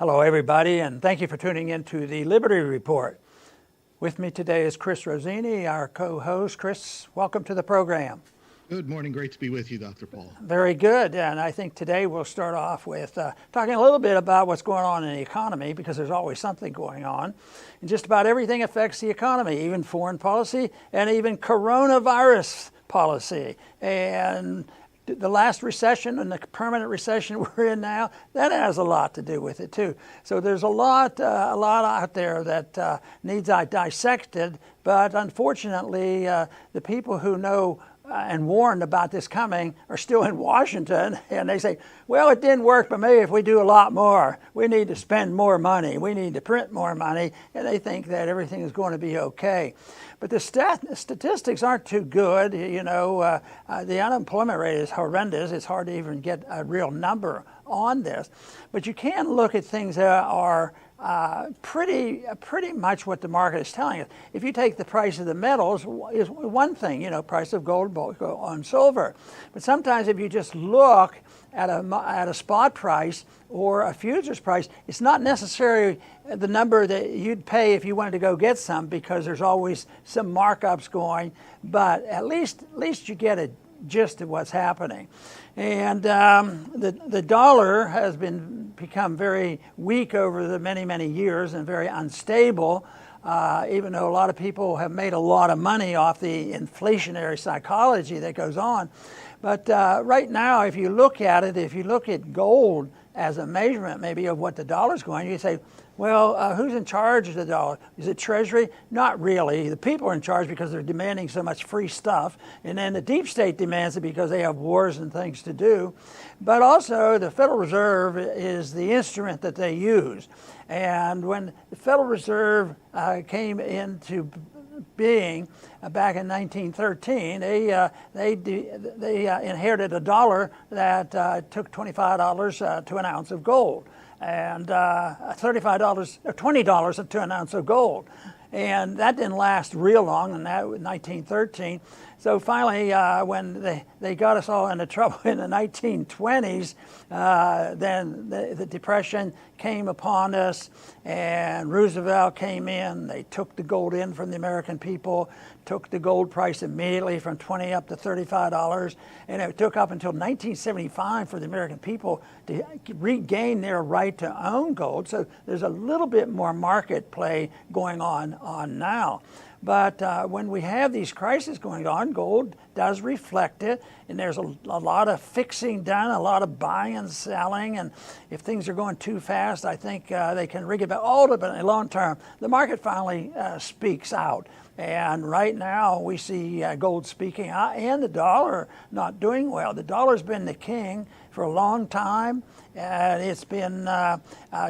Hello, everybody, and thank you for tuning in to the Liberty Report. With me today is Chris Rossini, our co-host. Chris, welcome to the program. Good morning. Great to be with you, Dr. Paul. Very good. And I think today we'll start off with talking a little bit about what's going on in the economy, because there's always something going on. And just about everything affects the economy, even foreign policy and even coronavirus policy. And the last recession and the permanent recession we're in now, that has a lot to do with it too. So there's a lot out there that needs dissected. But unfortunately, the people who know and warned about this coming are still in Washington, and they say, well, it didn't work, but maybe if we do a lot more, we need to spend more money, we need to print more money, and they think that everything is going to be okay. But the statistics aren't too good. You know, the unemployment rate is horrendous. It's hard to even get a real number on this. But you can look at things that are pretty much what the market is telling us. If you take the price of the metals, is one thing, you know, price of gold and silver. But sometimes if you just look at a spot price or a futures price, it's not necessarily the number that you'd pay if you wanted to go get some, because there's always some markups going. But at least you get a gist of what's happening. And the dollar has become very weak over the many years and very unstable, even though a lot of people have made a lot of money off the inflationary psychology that goes on. But right now, if you look at it, if you look at gold as a measurement maybe of what the dollar's going, you say, well, who's in charge of the dollar? Is it Treasury? Not really. The people are in charge because they're demanding so much free stuff. And then the deep state demands it because they have wars and things to do. But also the Federal Reserve is the instrument that they use. And when the Federal Reserve came into being back in 1913, they inherited a dollar that took $25 to an ounce of gold, and $35 or $20 to an ounce of gold. And that didn't last real long, and that was 1913. So finally, when they got us all into trouble in the 1920s, then the Depression came upon us, and Roosevelt came in. They took the gold in from the American people, took the gold price immediately from $20 up to $35, and it took up until 1975 for the American people to regain their right to own gold. So there's a little bit more market play going on now. But when we have these crises going on, gold does reflect it, and there's a lot of fixing done, a lot of buying and selling, and if things are going too fast, I think they can rig it back. Ultimately, long term, the market finally speaks out. And right now, we see gold speaking out and the dollar not doing well. The dollar's been the king for a long time, and it's been,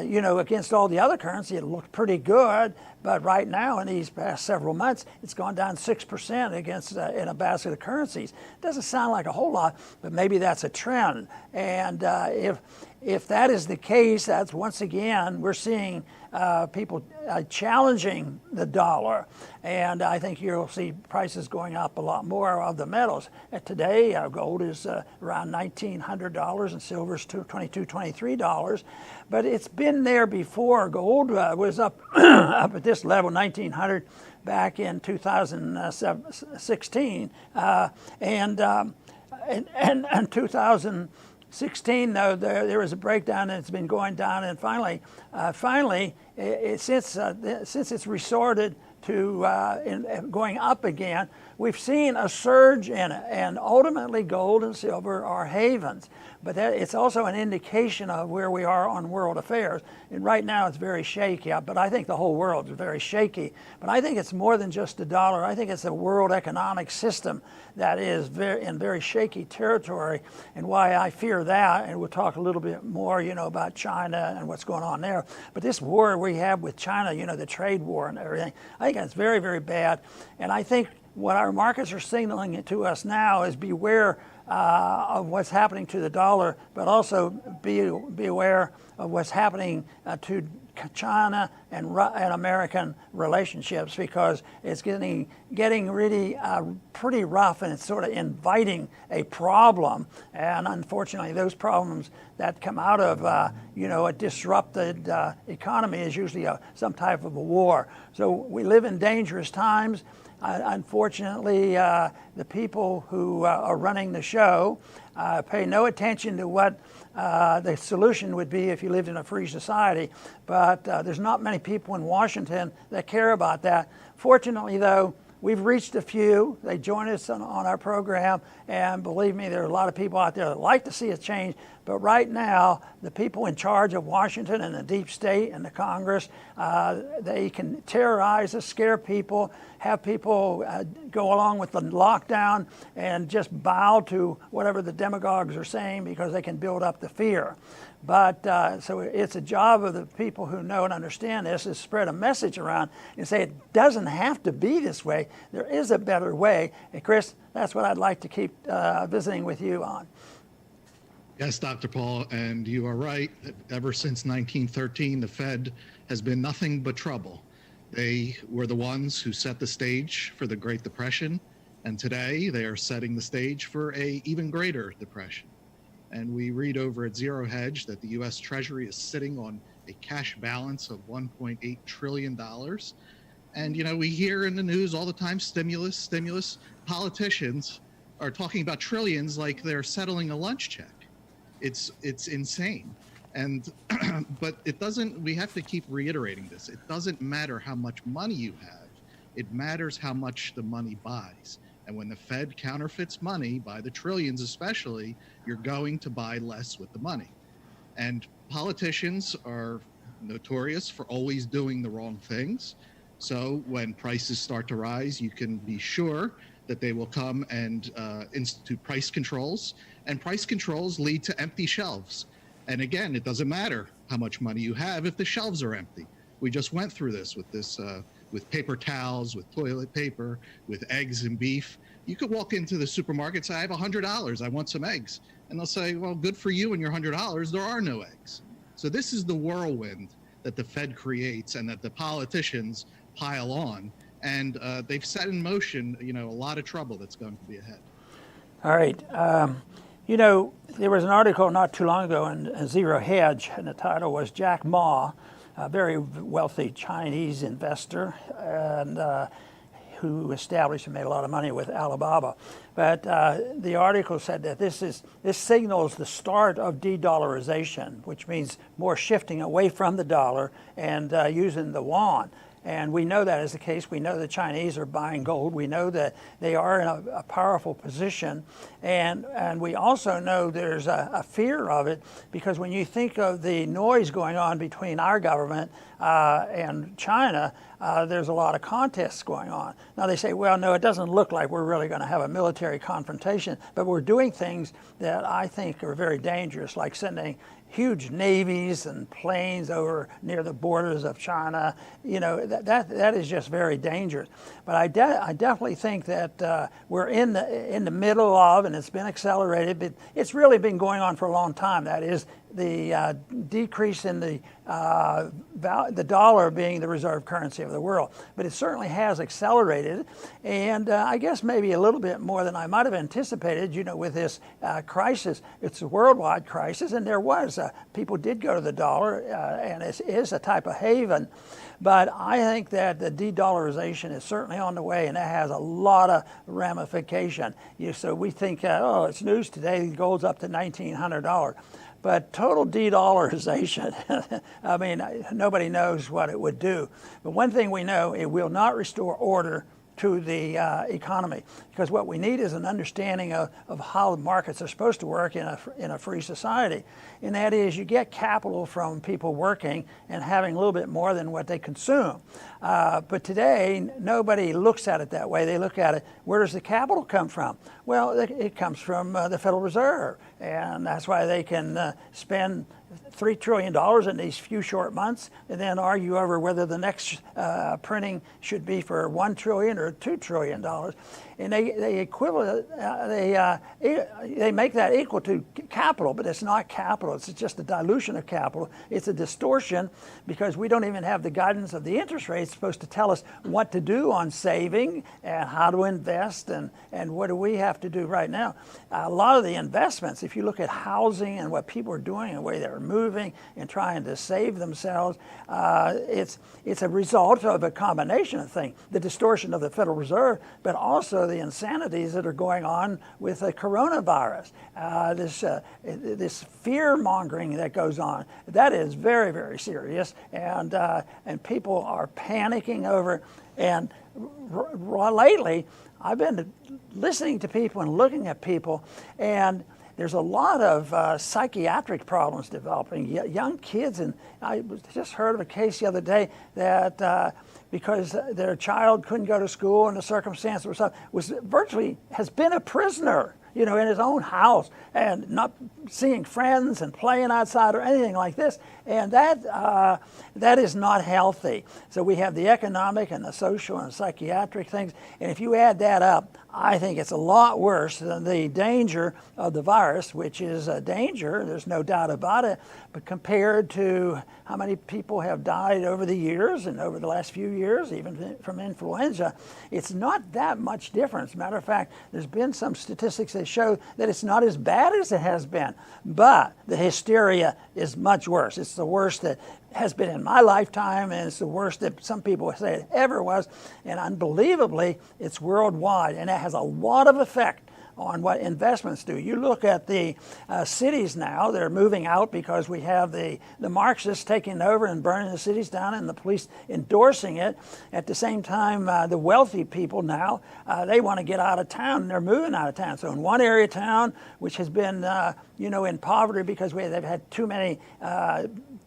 you know, against all the other currency, it looked pretty good. But right now, in these past several months, it's gone down 6% against in a basket of currencies. It doesn't sound like a whole lot, but maybe that's a trend. And if that is the case, that's once again, we're seeing people challenging the dollar. And I think you'll see prices going up a lot more of the metals. And today, gold is around $1,900 and silver's $22, $23. But it's been there before. Gold was up up at this level, 1,900, back in 2016, and 2016, though, there was a breakdown, and it's been going down, and finally, since it's resorted to going up again, we've seen a surge in it, and ultimately gold and silver are havens. But it's also an indication of where we are on world affairs. And right now it's very shaky, but I think the whole world is very shaky. But I think it's more than just the dollar. I think it's a world economic system that is in very shaky territory, and why I fear that, and we'll talk a little bit more, you know, about China and what's going on there. But this war we have with China, you know, the trade war and everything, I think that's very, very bad. And I think what our markets are signaling to us now is beware of what's happening to the dollar, but also be aware of what's happening to China and American relationships, because it's getting really pretty rough, and it's sort of inviting a problem. And unfortunately, those problems that come out of a disrupted economy is usually some type of a war. So we live in dangerous times. Unfortunately, the people who are running the show pay no attention to what the solution would be if you lived in a free society. But there's not many people in Washington that care about that. Fortunately, though, we've reached a few. They join us on our program, and believe me, there are a lot of people out there that like to see a change. But right now, the people in charge of Washington and the deep state and the Congress, they can terrorize us, scare people, have people go along with the lockdown and just bow to whatever the demagogues are saying because they can build up the fear. But so it's a job of the people who know and understand this is spread a message around and say it doesn't have to be this way. There is a better way. And Chris, that's what I'd like to keep visiting with you on. Yes, Dr. Paul, and you are right. Ever since 1913, the Fed has been nothing but trouble. They were the ones who set the stage for the Great Depression, and today they are setting the stage for an even greater depression. And we read over at Zero Hedge that the U.S. Treasury is sitting on a cash balance of $1.8 trillion. And, we hear in the news all the time, stimulus. Politicians are talking about trillions like they're settling a lunch check. It's insane. And but it doesn't, we have to keep reiterating this. It doesn't matter how much money you have. It matters how much the money buys. And when the Fed counterfeits money by the trillions especially, you're going to buy less with the money. And politicians are notorious for always doing the wrong things. So when prices start to rise, you can be sure that they will come and institute price controls. And price controls lead to empty shelves. And again, it doesn't matter how much money you have if the shelves are empty. We just went through this with paper towels, with toilet paper, with eggs and beef. You could walk into the supermarket and say, I have $100, I want some eggs. And they'll say, well, good for you and your $100, there are no eggs. So this is the whirlwind that the Fed creates and that the politicians pile on. And they've set in motion, a lot of trouble that's going to be ahead. All right. There was an article not too long ago in Zero Hedge, and the title was Jack Ma, a very wealthy Chinese investor, and who established and made a lot of money with Alibaba. But the article said that this signals the start of de-dollarization, which means more shifting away from the dollar and using the yuan. And we know that is the case. We know the Chinese are buying gold. We know that they are in a powerful position. And we also know there's a fear of it, because when you think of the noise going on between our government and China, there's a lot of contests going on. Now they say, well, no, it doesn't look like we're really going to have a military confrontation, but we're doing things that I think are very dangerous, like sending huge navies and planes over near the borders of China. That is just very dangerous. But I definitely think that we're in the middle of, and it's been accelerated, but it's really been going on for a long time. That is the decrease in the dollar being the reserve currency of the world. But it certainly has accelerated, and I guess maybe a little bit more than I might have anticipated, with this crisis. It's a worldwide crisis, and there was, people did go to the dollar, and it is a type of haven. But I think that the de-dollarization is certainly on the way, and that has a lot of ramification. So we think, it's news today, gold's up to $1,900. But total de-dollarization, I mean, nobody knows what it would do. But one thing we know, it will not restore order to the economy, because what we need is an understanding of how the markets are supposed to work in a free society. And that is, you get capital from people working and having a little bit more than what they consume. But today, nobody looks at it that way. They look at it, where does the capital come from? Well, it comes from the Federal Reserve, and that's why they can spend $3 trillion in these few short months, and then argue over whether the next printing should be for $1 trillion or $2 trillion. And they make that equal to capital, but it's not capital. It's just a dilution of capital. It's a distortion, because we don't even have the guidance of the interest rate. It's supposed to tell us what to do on saving and how to invest, and what do we have to do right now. A lot of the investments, if you look at housing and what people are doing and the way they're are moving and trying to save themselves. It's a result of a combination of things, the distortion of the Federal Reserve, but also the insanities that are going on with the coronavirus. This fear-mongering that goes on, that is very, very serious, and people are panicking over. And lately, I've been listening to people and looking at people, and there's a lot of psychiatric problems developing. Young kids, and I just heard of a case the other day that because their child couldn't go to school and the circumstance was virtually has been a prisoner, in his own house and not seeing friends and playing outside or anything like this. And that is not healthy. So we have the economic and the social and psychiatric things. And if you add that up, I think it's a lot worse than the danger of the virus, which is a danger, there's no doubt about it. But compared to how many people have died over the years and over the last few years, even from influenza, it's not that much difference. Matter of fact, there's been some statistics that show that it's not as bad as it has been, but the hysteria is much worse. It's the worst that has been in my lifetime, and it's the worst that some people say it ever was. And unbelievably, it's worldwide, and it has a lot of effect on what investments do. You look at the cities now, they're moving out because we have the Marxists taking over and burning the cities down and the police endorsing it. At the same time, the wealthy people now, they want to get out of town, and they're moving out of town. So in one area of town, which has been in poverty because they've had too many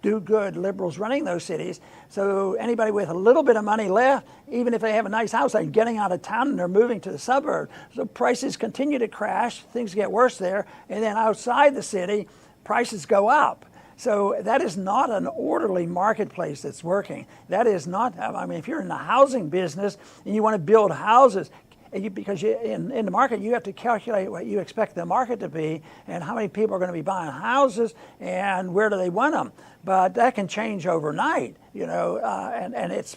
do-good liberals running those cities. So anybody with a little bit of money left, even if they have a nice house, they're getting out of town and they're moving to the suburbs. So prices continue to crash, things get worse there, and then outside the city, prices go up. So that is not an orderly marketplace that's working. That is not, if you're in the housing business and you want to build houses, because in the market, you have to calculate what you expect the market to be and how many people are going to be buying houses and where do they want them. But that can change overnight, and it's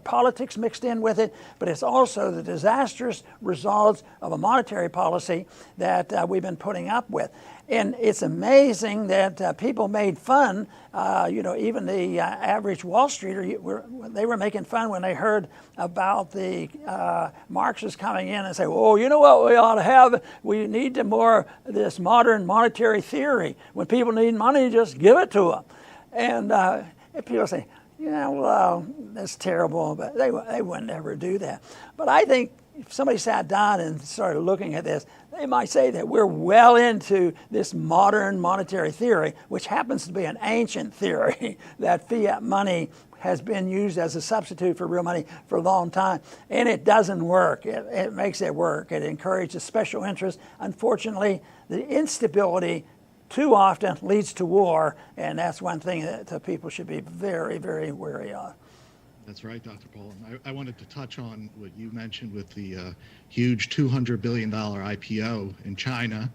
politics mixed in with it, but it's also the disastrous results of a monetary policy that we've been putting up with. And it's amazing that people made fun, even the average Wall Streeter, they were making fun when they heard about the Marxists coming in and say, oh, you know what we ought to have? We need more this modern monetary theory. When people need money, just give it to them. And people say, well, that's terrible, but they wouldn't ever do that. But I think if somebody sat down and started looking at this, they might say that we're well into this modern monetary theory, which happens to be an ancient theory, that fiat money has been used as a substitute for real money for a long time, and it doesn't work. It makes it work. It encourages special interests. Unfortunately, the instability too often leads to war, and that's one thing that people should be very, very wary of. That's right, Dr. Paul. I wanted to touch on what you mentioned with the huge $200 billion IPO in China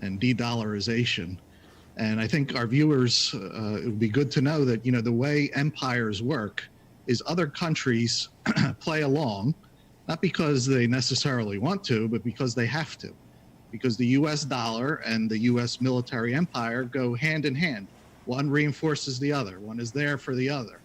and de-dollarization. And I think our viewers, it would be good to know that, the way empires work is other countries play along, not because they necessarily want to, but because they have to. Because the US dollar and the US military empire go hand in hand. One reinforces the other. One is there for the other.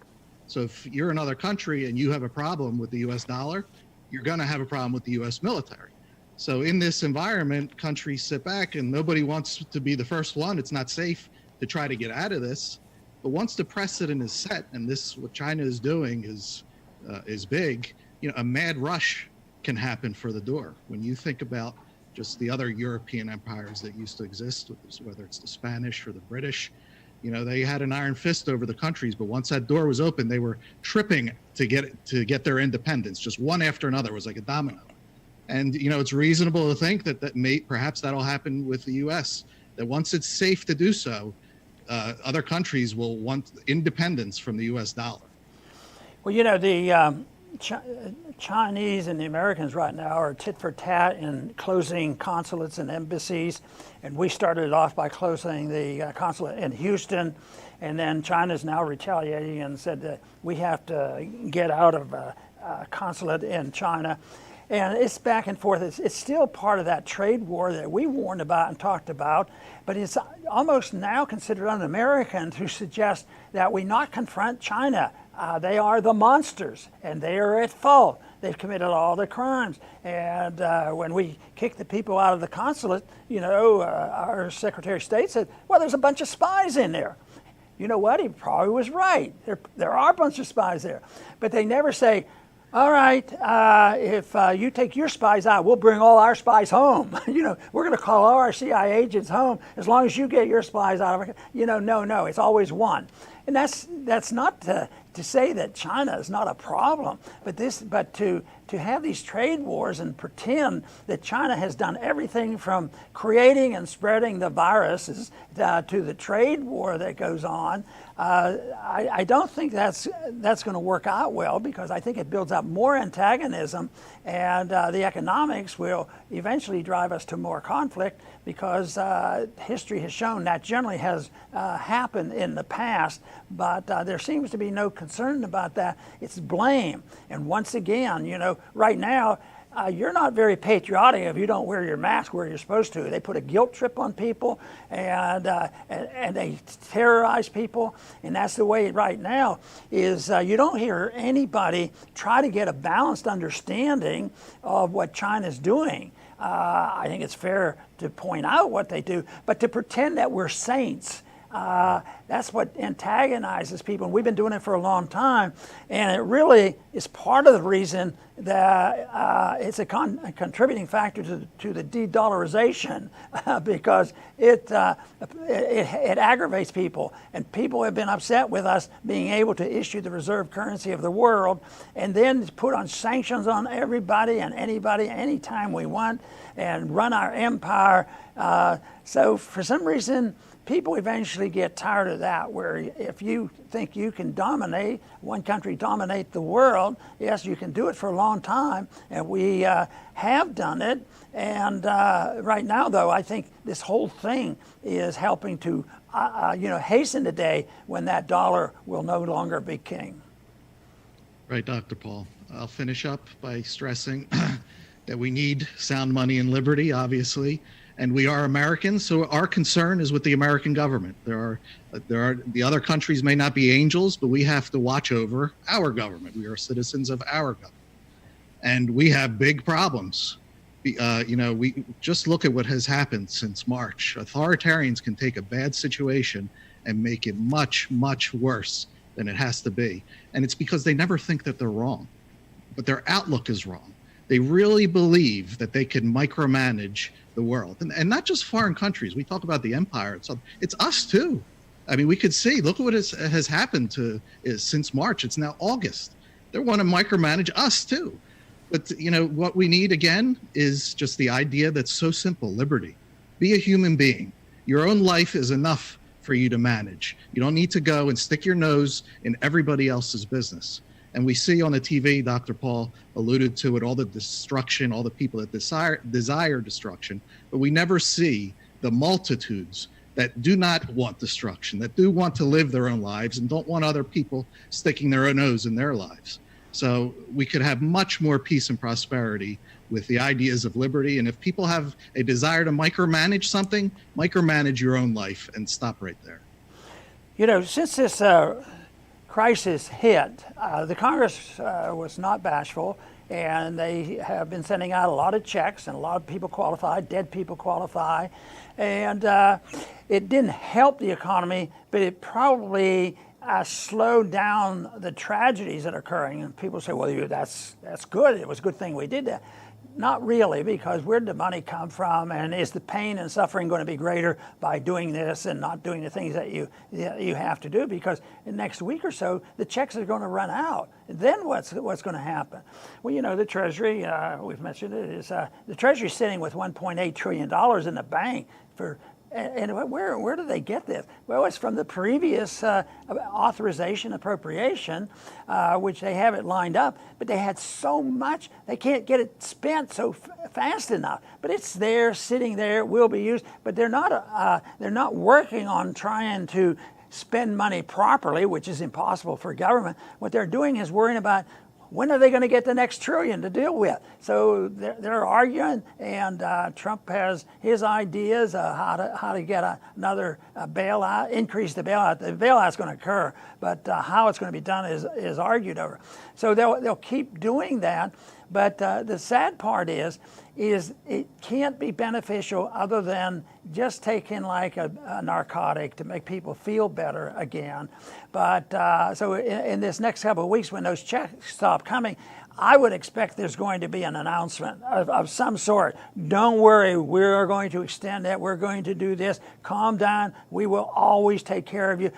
So if you're another country and you have a problem with the US dollar, you're going to have a problem with the US military. So in this environment, countries sit back and nobody wants to be the first one. It's not safe to try to get out of this. But once the precedent is set, and this, what China is doing is big, a mad rush can happen for the door. When you think about just the other European empires that used to exist, whether it's the Spanish or the British, they had an iron fist over the countries, but once that door was open, they were tripping to get their independence. Just one after another was like a domino. And it's reasonable to think that perhaps that'll happen with the U.S. That once it's safe to do so, other countries will want independence from the U.S. dollar. Well, the Chinese and the Americans right now are tit for tat in closing consulates and embassies. And we started off by closing the consulate in Houston. And then China's now retaliating and said that we have to get out of a consulate in China. And it's back and forth. It's still part of that trade war that we warned about and talked about, but it's almost now considered un-American to suggest that we not confront China. They are the monsters, and they are at fault. They've committed all the crimes. And when we kicked the people out of the consulate, our Secretary of State said, well, there's a bunch of spies in there. You know what? He probably was right. There are a bunch of spies there. But they never say, all right, if you take your spies out, we'll bring all our spies home. We're going to call all our CIA agents home as long as you get your spies out of it. No, it's always one. And that's not to say that China is not a problem, but to have these trade wars and pretend that China has done everything from creating and spreading the viruses to the trade war that goes on, I don't think that's going to work out well, because I think it builds up more antagonism, and the economics will eventually drive us to more conflict, because history has shown that generally has happened in the past, but there seems to be no concern about that. It's blame. And once again, right now, you're not very patriotic if you don't wear your mask where you're supposed to. They put a guilt trip on people, and they terrorize people, and that's the way right now is. You don't hear anybody try to get a balanced understanding of what China's doing. I think it's fair to point out what they do, but to pretend that we're saints, that's what antagonizes people. And we've been doing it for a long time, and it really is part of the reason that it's a contributing factor to the de-dollarization, because it aggravates people, and people have been upset with us being able to issue the reserve currency of the world and then put on sanctions on everybody and anybody anytime we want and run our empire. So for some reason, people eventually get tired of that, where if you think you can dominate, one country dominate the world, yes, you can do it for a long time, and we have done it. And right now, though, I think this whole thing is helping to hasten the day when that dollar will no longer be king. Right, Dr. Paul. I'll finish up by stressing that we need sound money and liberty, obviously. And we are Americans, so our concern is with the American government. There are the other countries may not be angels, but we have to watch over our government. We are citizens of our government, and we have big problems. We just look at what has happened since March. Authoritarians can take a bad situation and make it much, much worse than it has to be, and it's because they never think that they're wrong, but their outlook is wrong. They really believe that they can micromanage the world, and not just foreign countries. We talk about the empire. It's us too. I mean, we could see, look at what has happened since March. It's now August. They want to micromanage us too. But what we need again is just the idea that's so simple: liberty. Be a human being. Your own life is enough for you to manage. You don't need to go and stick your nose in everybody else's business. And we see on the TV, Dr. Paul alluded to it, all the destruction, all the people that desire destruction, but we never see the multitudes that do not want destruction, that do want to live their own lives and don't want other people sticking their own nose in their lives. So we could have much more peace and prosperity with the ideas of liberty. And if people have a desire to micromanage something, micromanage your own life and stop right there. Since this crisis hit, the Congress was not bashful, and they have been sending out a lot of checks, and a lot of people qualify, dead people qualify, and it didn't help the economy, but it probably slowed down the tragedies that are occurring. And people say, well, that's good. It was a good thing we did that. Not really, because where did the money come from, and is the pain and suffering going to be greater by doing this and not doing the things that you have to do? Because in the next week or so, the checks are going to run out. And then what's going to happen? Well, the Treasury, we've mentioned it, is the Treasury is sitting with $1.8 trillion in the bank for. And where do they get this? Well, it's from the previous authorization appropriation, which they have it lined up, but they had so much, they can't get it spent so fast enough. But it's there, sitting there, it will be used, but they're not working on trying to spend money properly, which is impossible for government. What they're doing is worrying about when are they going to get the next trillion to deal with? So they're arguing, and Trump has his ideas how to get another bailout, increase the bailout. The bailout's going to occur, but how it's going to be done is argued over. So they'll keep doing that. But the sad part is it can't be beneficial other than just taking like a narcotic to make people feel better again. But so in this next couple of weeks, when those checks stop coming, I would expect there's going to be an announcement of some sort. Don't worry, we're going to extend that. We're going to do this. Calm down. We will always take care of you.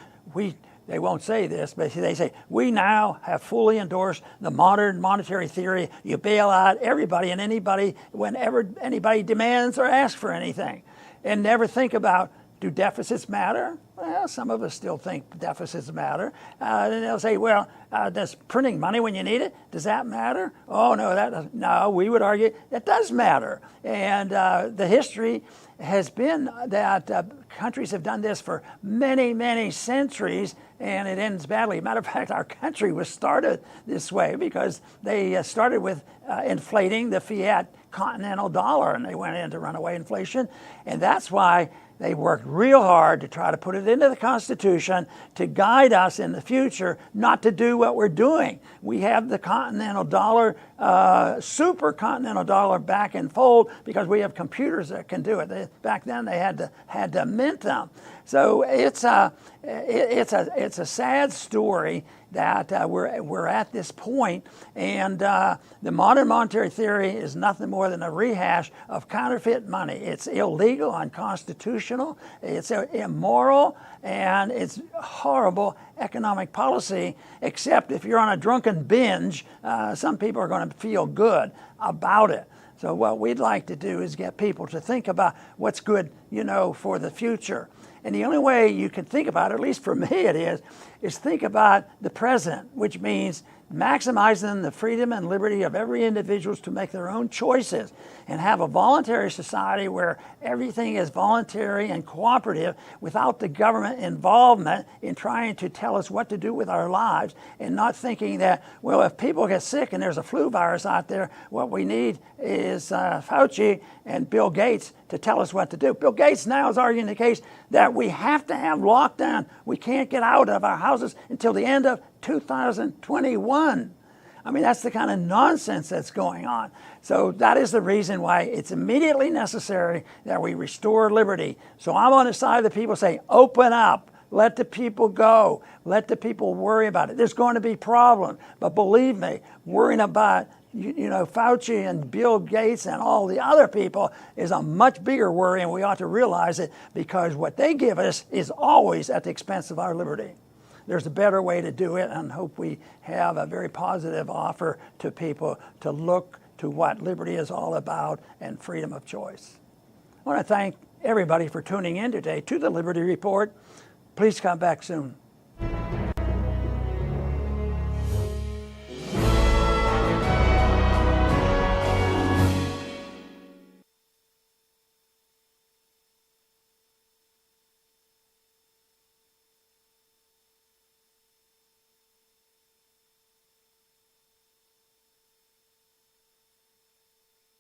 They won't say this, but they say, we now have fully endorsed the modern monetary theory. You bail out everybody and anybody whenever anybody demands or asks for anything. And never think about, do deficits matter? Well, some of us still think deficits matter. And they'll say, well, does printing money when you need it, does that matter? Oh, no, that doesn't. No, we would argue it does matter. And the history has been that countries have done this for many, many centuries, and it ends badly. Matter of fact, our country was started this way because they started with inflating the fiat continental dollar, and they went into runaway inflation. And that's why they worked real hard to try to put it into the Constitution to guide us in the future not to do what we're doing. We have the continental dollar, super continental dollar back in fold because we have computers that can do it. Back then they had to mint them. So it's a sad story that we're at this point, and the modern monetary theory is nothing more than a rehash of counterfeit money. It's illegal, unconstitutional, it's immoral, and it's horrible economic policy, except if you're on a drunken binge, some people are going to feel good about it. So what we'd like to do is get people to think about what's good, for the future. And the only way you can think about it, at least for me it is think about the present, which means maximizing the freedom and liberty of every individual to make their own choices and have a voluntary society where everything is voluntary and cooperative without the government involvement in trying to tell us what to do with our lives, and not thinking that, well, if people get sick and there's a flu virus out there, what we need is Fauci and Bill Gates to tell us what to do. Bill Gates now is arguing the case that we have to have lockdown. We can't get out of our houses until the end of 2021. I mean, that's the kind of nonsense that's going on. So that is the reason why it's immediately necessary that we restore liberty. So I'm on the side of the people saying, open up, let the people go, let the people worry about it. There's going to be problems, but believe me, worrying about Fauci and Bill Gates and all the other people is a much bigger worry, and we ought to realize it, because what they give us is always at the expense of our liberty. There's a better way to do it, and hope we have a very positive offer to people to look to what liberty is all about and freedom of choice. I want to thank everybody for tuning in today to the Liberty Report. Please come back soon.